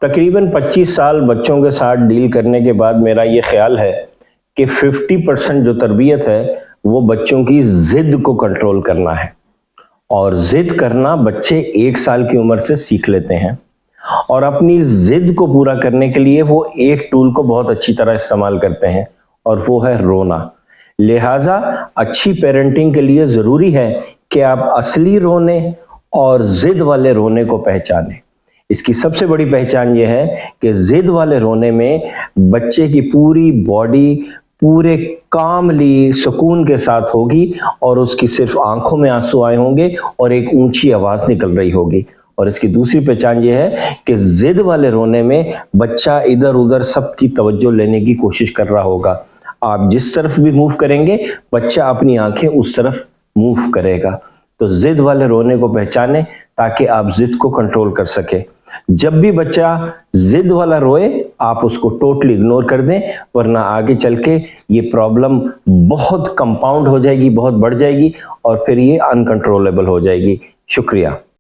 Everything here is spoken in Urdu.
تقریباً 25 سال بچوں کے ساتھ ڈیل کرنے کے بعد میرا یہ خیال ہے کہ 50% جو تربیت ہے وہ بچوں کی ضد کو کنٹرول کرنا ہے. اور ضد کرنا بچے 1 سال کی عمر سے سیکھ لیتے ہیں، اور اپنی ضد کو پورا کرنے کے لیے وہ ایک ٹول کو بہت اچھی طرح استعمال کرتے ہیں، اور وہ ہے رونا. لہٰذا اچھی پیرنٹنگ کے لیے ضروری ہے کہ آپ اصلی رونے اور ضد والے رونے کو پہچانیں. اس کی سب سے بڑی پہچان یہ ہے کہ ضد والے رونے میں بچے کی پوری باڈی پورے کاملی سکون کے ساتھ ہوگی، اور اس کی صرف آنکھوں میں آنسو آئے ہوں گے اور ایک اونچی آواز نکل رہی ہوگی. اور اس کی دوسری پہچان یہ ہے کہ ضد والے رونے میں بچہ ادھر ادھر سب کی توجہ لینے کی کوشش کر رہا ہوگا. آپ جس طرف بھی موو کریں گے بچہ اپنی آنکھیں اس طرف موو کرے گا. تو ضد والے رونے کو پہچانیں تاکہ آپ ضد کو کنٹرول کر سکیں. جب بھی بچہ ضد والا روئے آپ اس کو ٹوٹلی اگنور کر دیں، ورنہ آگے چل کے یہ پرابلم بہت کمپاؤنڈ ہو جائے گی، بہت بڑھ جائے گی، اور پھر یہ انکنٹرولیبل ہو جائے گی. شکریہ.